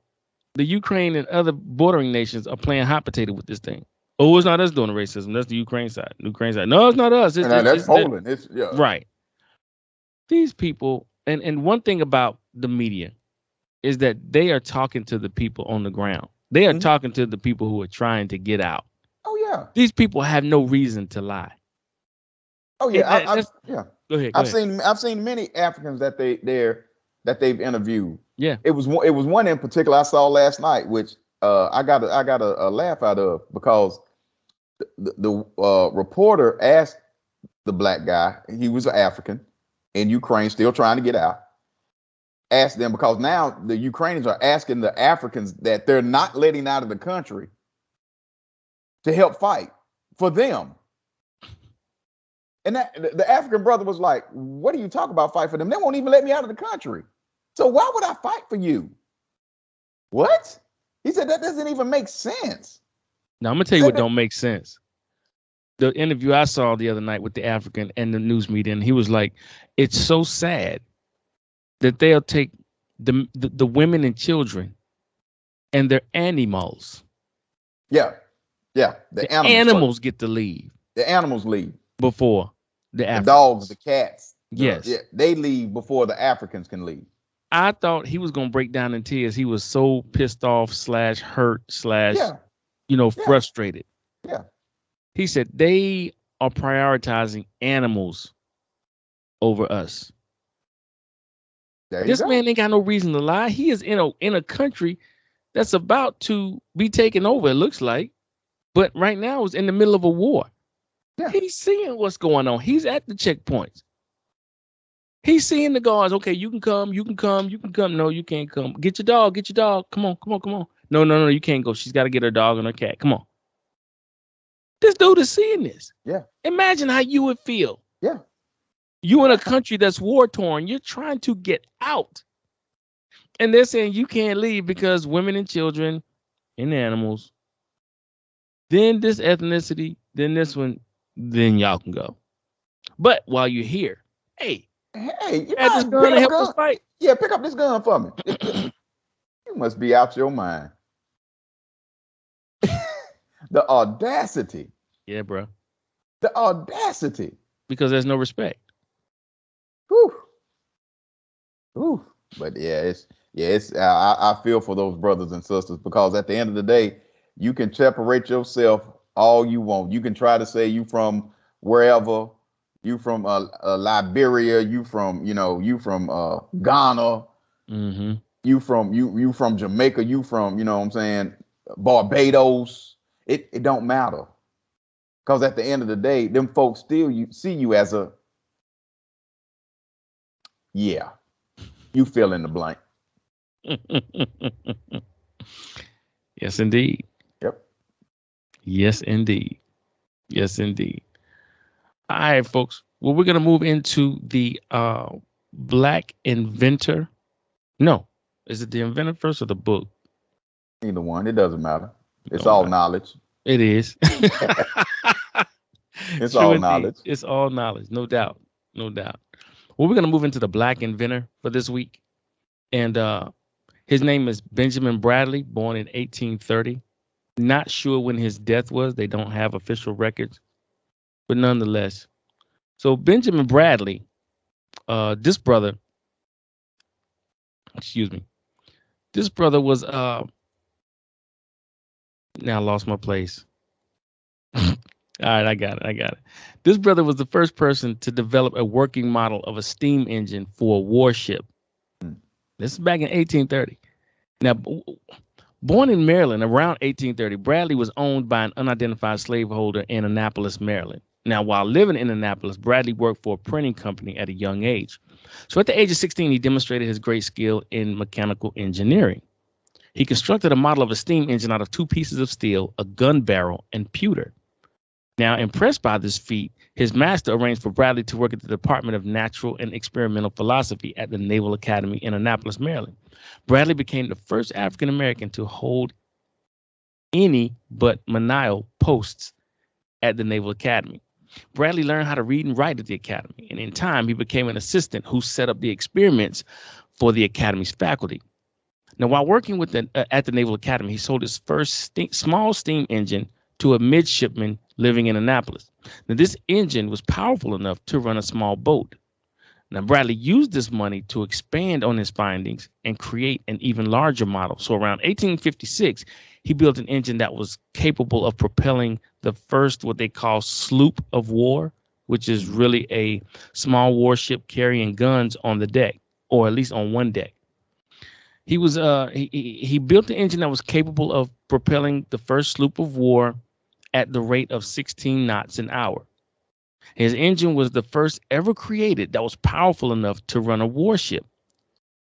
the Ukraine and other bordering nations are playing hot potato with this thing. Oh, it's not us doing the racism. That's the Ukraine side. The Ukraine side. No, it's not us. that's Poland. It's Right. These people, and one thing about the media is that they are talking to the people on the ground. They are talking to the people who are trying to get out. Oh yeah. These people have no reason to lie. Oh yeah. Go ahead. I've seen many Africans that they've interviewed. Yeah. It was one in particular I saw last night, which I got a laugh out of, because the reporter asked the black guy, he was an African in Ukraine, still trying to get out. Asked them, because now the Ukrainians are asking the Africans that they're not letting out of the country to help fight for them. And the African brother was like, what do you talk about fight for them? They won't even let me out of the country. So why would I fight for you? What? He said that doesn't even make sense. Now I'm gonna tell you what don't make sense. The interview I saw the other night with the African and the news media, and he was like, it's so sad that they'll take the women and children and their animals. Yeah. The animals get to leave. The animals leave before the Africans. The dogs, the cats. Yes. They leave before the Africans can leave. I thought he was gonna break down in tears. He was so pissed off / hurt / frustrated. Yeah. He said they are prioritizing animals over us. This man ain't got no reason to lie. He is in a country that's about to be taken over, it looks like. But right now it's in the middle of a war. Yeah. He's seeing what's going on. He's at the checkpoints. He's seeing the guards. Okay, you can come. No, you can't come. Get your dog. Come on. No, you can't go. She's got to get her dog and her cat. Come on. This dude is seeing this. Yeah. Imagine how you would feel. Yeah. You in a country that's war torn. You're trying to get out. And they're saying you can't leave because women and children and animals. Then this ethnicity, then this one, then y'all can go. But while you're here, hey, you have this gun to help us fight. Yeah, pick up this gun for me. You must be out your mind. The audacity. Yeah, bro. The audacity. Because there's no respect. Whew. But I feel for those brothers and sisters, because at the end of the day, you can separate yourself all you want. You can try to say you from wherever, you from Liberia, you from Ghana, you from Jamaica, you from, what I'm saying, Barbados. It don't matter, because at the end of the day, them folks still see you as a you fill in the blank. Yes, indeed. Yep. Yes, indeed. All right, folks. Well, we're gonna move into the Black Inventor. No, is it the inventor first or the book? Either one. It doesn't matter. It's all knowledge. It is. It's all knowledge. It's all knowledge, no doubt. Well, we're gonna move into the Black Inventor for this week, and his name is Benjamin Bradley, born in 1830. Not sure when his death was. They don't have official records, but nonetheless. So Benjamin Bradley, this brother was now I lost my place. All right, I got it. This brother was the first person to develop a working model of a steam engine for a warship. This is back in 1830. Now, born in Maryland around 1830, Bradley was owned by an unidentified slaveholder in Annapolis, Maryland. Now, while living in Annapolis, Bradley worked for a printing company at a young age. So at the age of 16, he demonstrated his great skill in mechanical engineering. He constructed a model of a steam engine out of two pieces of steel, a gun barrel, and pewter. Now, impressed by this feat, his master arranged for Bradley to work at the Department of Natural and Experimental Philosophy at the Naval Academy in Annapolis, Maryland. Bradley became the first African American to hold any but menial posts at the Naval Academy. Bradley learned how to read and write at the academy, and in time, he became an assistant who set up the experiments for the academy's faculty. Now, while working at the Naval Academy, he sold his first small steam engine to a midshipman living in Annapolis. Now, this engine was powerful enough to run a small boat. Now, Bradley used this money to expand on his findings and create an even larger model. So around 1856, he built an engine that was capable of propelling the first what they call sloop of war, which is really a small warship carrying guns on the deck, or at least on one deck. He built the engine that was capable of propelling the first sloop of war at the rate of 16 knots an hour. His engine was the first ever created that was powerful enough to run a warship.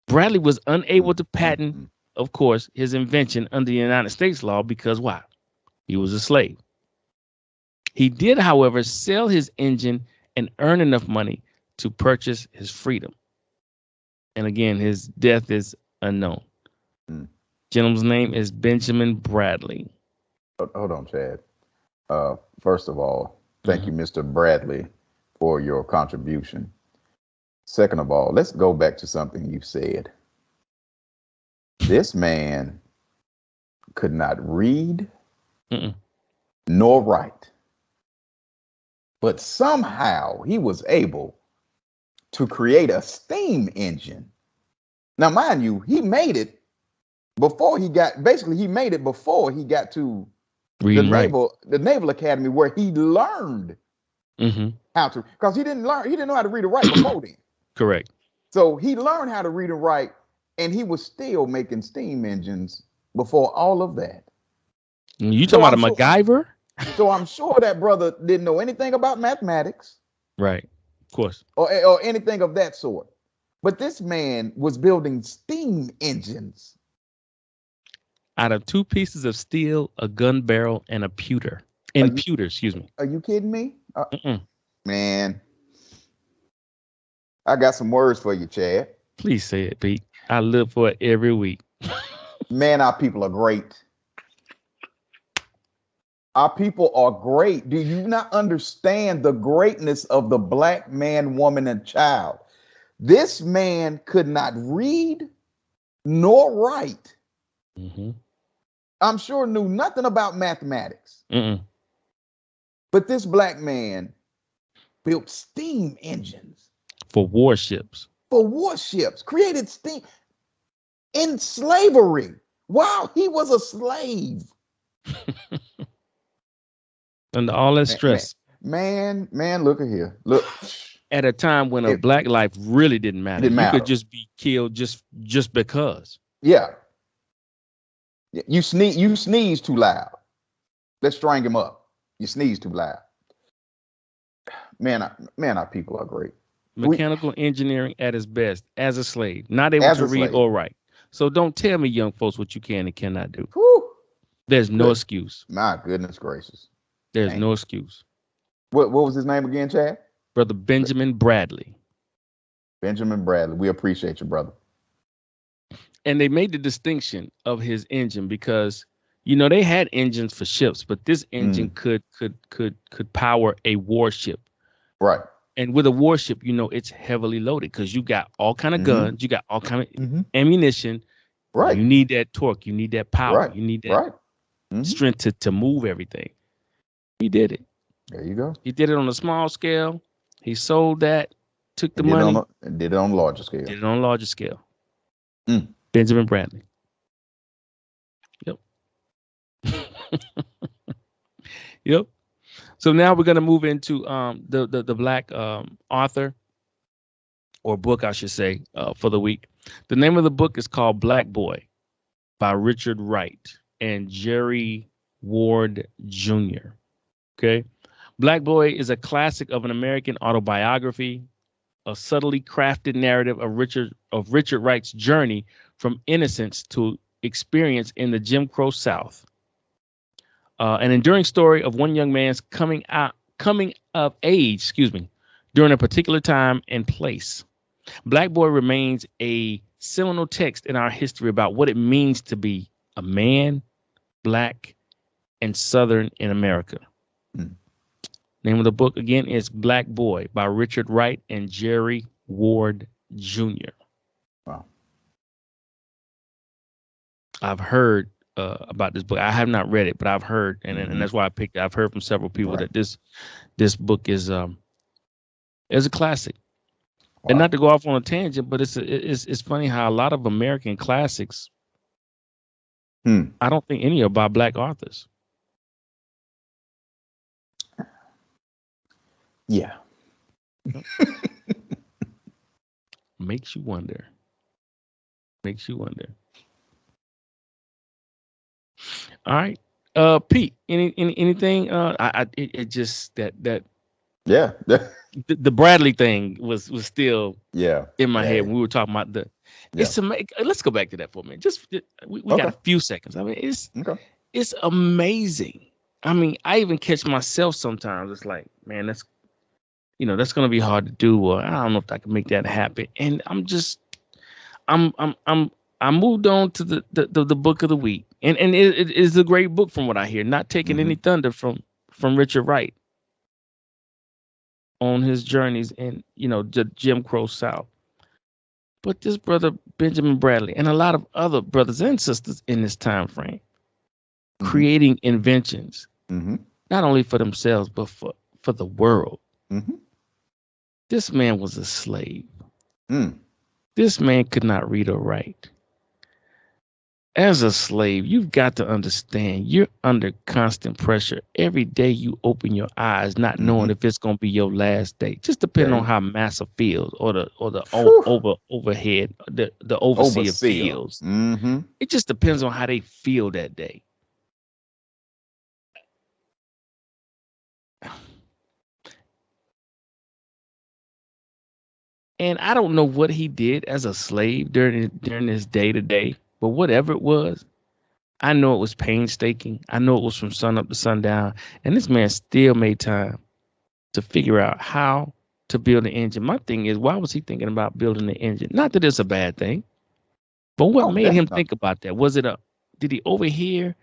Bradley was unable to patent, of course, his invention under the United States law because why? He was a slave. He did, however, sell his engine and earn enough money to purchase his freedom. And again, his death is unknown. Gentleman's name is Benjamin Bradley. Hold on, Chad. First of all, thank you, Mr. Bradley, for your contribution. Second of all, let's go back to something you said. This man could not read nor write, but somehow he was able to create a steam engine. Now, mind you, he made it before he got to the Naval Academy, where he learned how to, because he didn't know how to read and write before then. Correct. So he learned how to read and write, and he was still making steam engines before all of that. You talking about a MacGyver? So I'm sure that brother didn't know anything about mathematics. Right. Of course. Or anything of that sort. But this man was building steam engines out of two pieces of steel, a gun barrel, and a pewter. Excuse me. Are you kidding me? Man, I got some words for you, Chad. Please say it, Pete. I live for it every week. Man, our people are great. Our people are great. Do you not understand the greatness of the black man, woman, and child? This man could not read nor write. I'm sure knew nothing about mathematics. But this black man built steam engines. For warships. Created steam in slavery while he was a slave. Under all that stress. Man, look at here. Look. At a time when a black life really didn't matter. You could just be killed just because. Yeah. You sneeze too loud. Let's string him up. You sneeze too loud. Man, our people are great. Mechanical engineering at its best as a slave, not able to read or write. So don't tell me, young folks, what you can and cannot do. Whew. There's no excuse. My goodness gracious. There's no excuse. What was his name again, Chad? Brother Benjamin Bradley. Benjamin Bradley. We appreciate you, brother. And they made the distinction of his engine because, they had engines for ships, but this engine could power a warship. Right. And with a warship, it's heavily loaded because you got all kind of guns, you got all kind of ammunition. Right. You need that torque, you need that power, right. You need that strength to move everything. He did it. There you go. He did it on a small scale. He sold that, took the money. And did it on a larger scale. Benjamin Bradley. Yep. Yep. So now we're going to move into the black author or book, I should say, for the week. The name of the book is called Black Boy by Richard Wright and Jerry Ward Jr. Okay. Black Boy is a classic of an American autobiography, a subtly crafted narrative of Richard Wright's journey from innocence to experience in the Jim Crow South. An enduring story of one young man's coming of age, during a particular time and place. Black Boy remains a seminal text in our history about what it means to be a man, black, and Southern in America. Mm. Name of the book again is Black Boy by Richard Wright and Jerry Ward Jr. Wow. I've heard about this book. I have not read it, but I've heard, and that's why I picked it. I've heard from several people that this book is a classic. Wow. And not to go off on a tangent, but it's funny how a lot of American classics, I don't think any are by Black authors. Yeah. Makes you wonder. All right, Pete. Anything? It just that. Yeah. the Bradley thing was still in my head when we were talking about the. It's let's go back to that for a minute. Just we got a few seconds. I mean, it's amazing. I mean, I even catch myself sometimes. It's like, man, that's gonna be hard to do, or I don't know if I can make that happen. And I moved on to the book of the week, and it is a great book from what I hear. Not taking any thunder from Richard Wright on his journeys in the Jim Crow South, but this brother Benjamin Bradley and a lot of other brothers and sisters in this time frame creating inventions, not only for themselves but for the world. This man was a slave. This man could not read or write. As a slave, you've got to understand you're under constant pressure. Every day you open your eyes, not knowing if it's going to be your last day. Just depending on how Massa feels or the overhead, the overseer feels. It just depends on how they feel that day. And I don't know what he did as a slave during his day to day. But whatever it was, I know it was painstaking. I know it was from sun up to sundown. And this man still made time to figure out how to build an engine. My thing is, why was he thinking about building an engine? Not that it's a bad thing, but what made him think about that? Did he overhear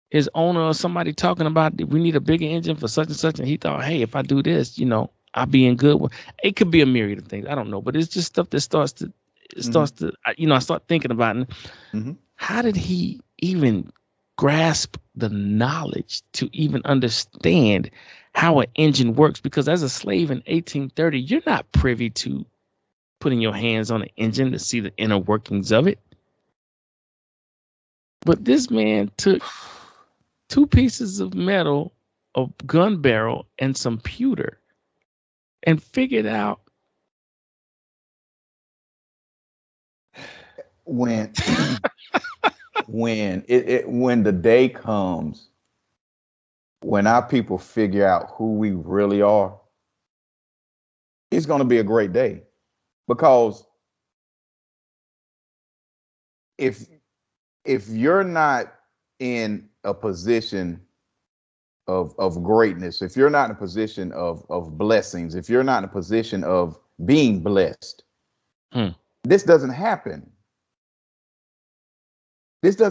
his owner or somebody talking about, we need a bigger engine for such and such? And he thought, hey, if I do this, I'll be in good. It could be a myriad of things. I don't know. But it's just stuff that starts to, I start thinking about it. How did he even grasp the knowledge to even understand how an engine works? Because as a slave in 1830, you're not privy to putting your hands on an engine to see the inner workings of it. But this man took 2 pieces of metal, a gun barrel, and some pewter and figured out when the day comes when our people figure out who we really are, it's going to be a great day. Because if you're not in a position of greatness, if you're not in a position of blessings, if you're not in a position of being blessed, this doesn't happen. There's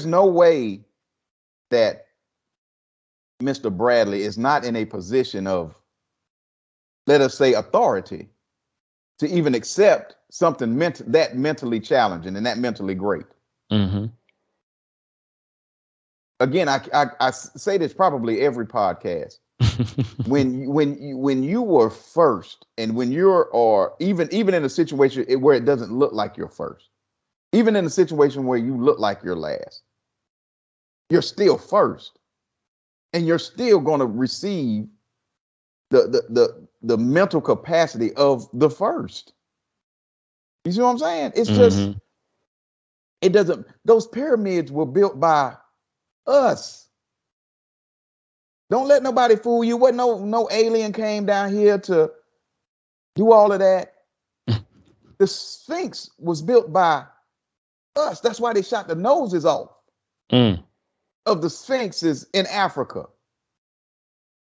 no way that Mr. Bradley is not in a position of, let us say, authority to even accept something that mentally challenging and that mentally great. Again, I say this probably every podcast. when you were first, and when or even in a situation where it doesn't look like you're first, even in a situation where you look like you're last, you're still first, and you're still going to receive the mental capacity of the first. You see what I'm saying? It's just, it doesn't, those pyramids were built by us. Don't let nobody fool you. What no alien came down here to do all of that. The Sphinx was built by us. That's why they shot the noses off of the sphinxes in Africa,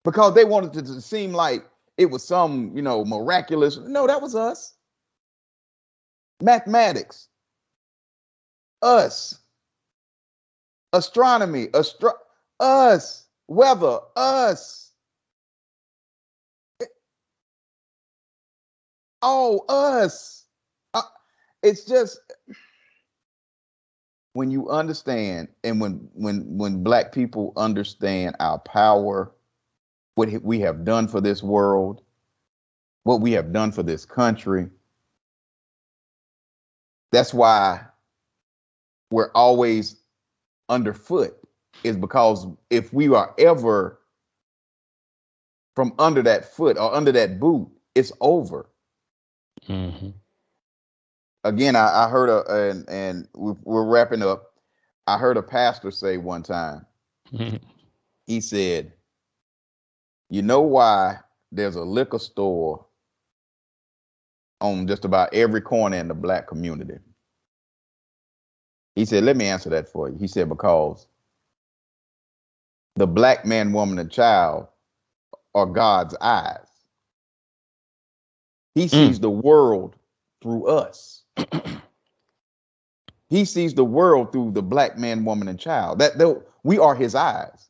because they wanted it to seem like it was some, miraculous. No, that was us. Mathematics, us. Astronomy, us. Weather, us. Oh, us. It's just, when you understand, and when Black people understand our power, what we have done for this world, what we have done for this country, that's why we're always underfoot, is because if we are ever from under that foot or under that boot, it's over. Mm-hmm. Again, I heard and we're wrapping up. I heard a pastor say one time, he said, you know why there's a liquor store on just about every corner in the Black community? He said, let me answer that for you. He said, because the Black man, woman, and child are God's eyes. He sees the world through us. He sees the world through the Black man, woman, and child. We are his eyes.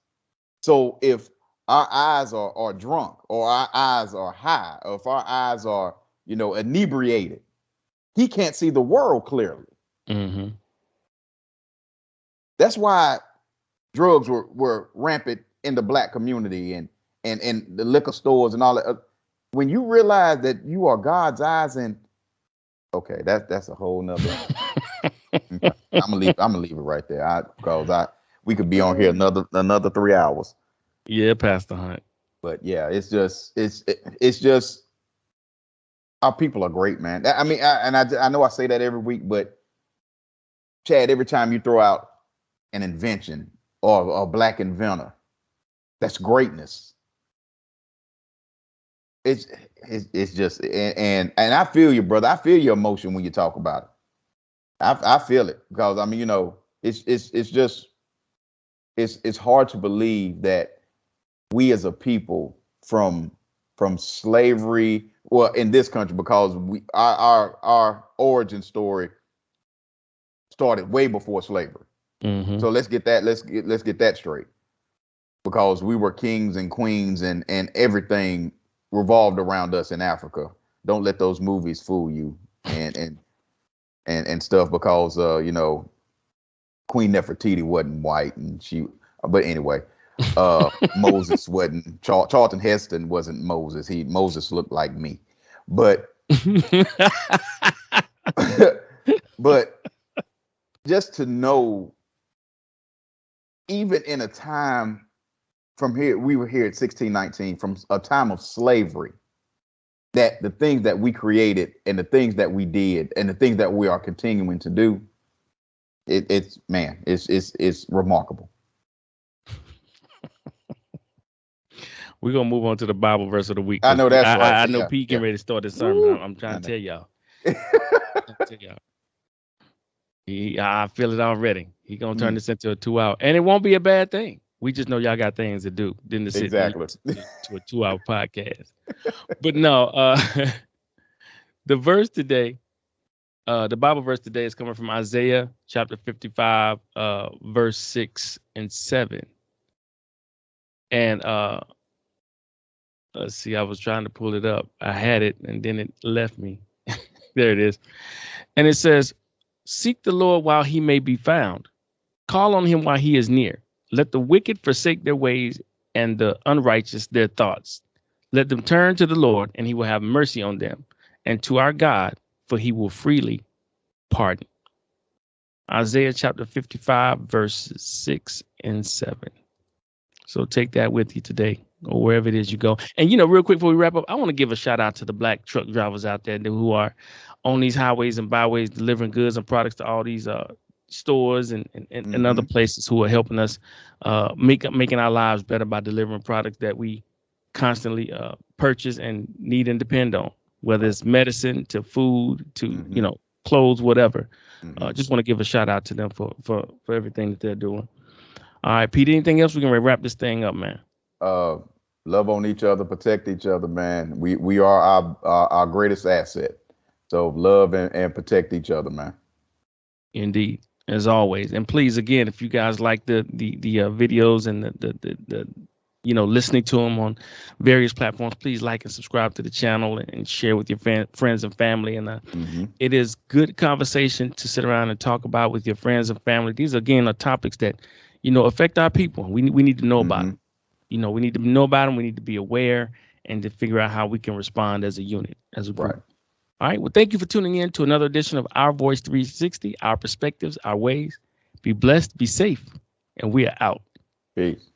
So if our eyes are drunk, or our eyes are high, or if our eyes are, inebriated, he can't see the world clearly. Mm-hmm. That's why drugs were rampant in the Black community and the liquor stores and all that. When you realize that you are God's eyes, and okay, that's a whole nother. I'm gonna leave it right there, because we could be on here another 3 hours. Yeah, Pastor Hunt. But yeah, it's just our people are great, man. I mean, I know I say that every week, but Chad, every time you throw out an invention or a Black inventor, that's greatness. It's just, and I feel you, brother. I feel your emotion when you talk about it. I feel it, because I mean, it's hard to believe that we as a people from slavery, well, in this country, because our origin story started way before slavery. Mm-hmm. So let's get that straight, because we were kings and queens and everything revolved around us in Africa. Don't let those movies fool you and stuff, because Queen Nefertiti wasn't white, but anyway, Moses wasn't, Charlton Heston wasn't Moses. Moses looked like me, but but just to know, even in a time from here, we were here at 1619, from a time of slavery, that the things that we created and the things that we did and the things that we are continuing to do, it's remarkable. We're gonna move on to the Bible verse of the week. I know that's right. I know Pete getting ready to start this sermon. I'm trying to tell y'all. I feel it already. He gonna turn this into a 2 hour, and it won't be a bad thing. We just know y'all got things to do than to sit to a 2 hour podcast. But no, the verse today, the Bible verse today is coming from Isaiah chapter 55, verse 6 and 7. And let's see, I was trying to pull it up. I had it and then it left me. There it is. And it says, seek the Lord while he may be found. Call on him while he is near. Let the wicked forsake their ways and the unrighteous their thoughts. Let them turn to the Lord, and he will have mercy on them, and to our God, for he will freely pardon. Isaiah chapter 55, verses 6 and 7. So take that with you today, or wherever it is you go. And, real quick before we wrap up, I want to give a shout out to the Black truck drivers out there who are on these highways and byways delivering goods and products to all these stores and other places who are helping us making our lives better by delivering products that we constantly purchase and need and depend on, whether it's medicine to food to clothes, whatever. Just want to give a shout out to them for everything that they're doing. All right, Pete, anything else? We're going to wrap this thing up, man. Love on each other, protect each other, man. We are our greatest asset. So love and protect each other, man. Indeed, as always. And please, again, if you guys like the videos and the listening to them on various platforms, please like and subscribe to the channel and share with your friends and family. And it is good conversation to sit around and talk about with your friends and family. These, again, are topics that, affect our people. We need to know about them. We need to know about them. We need to be aware and to figure out how we can respond as a unit, as a group. Right. All right. Well, thank you for tuning in to another edition of Our Voice 360, our perspectives, our ways. Be blessed, be safe, and we are out. Peace.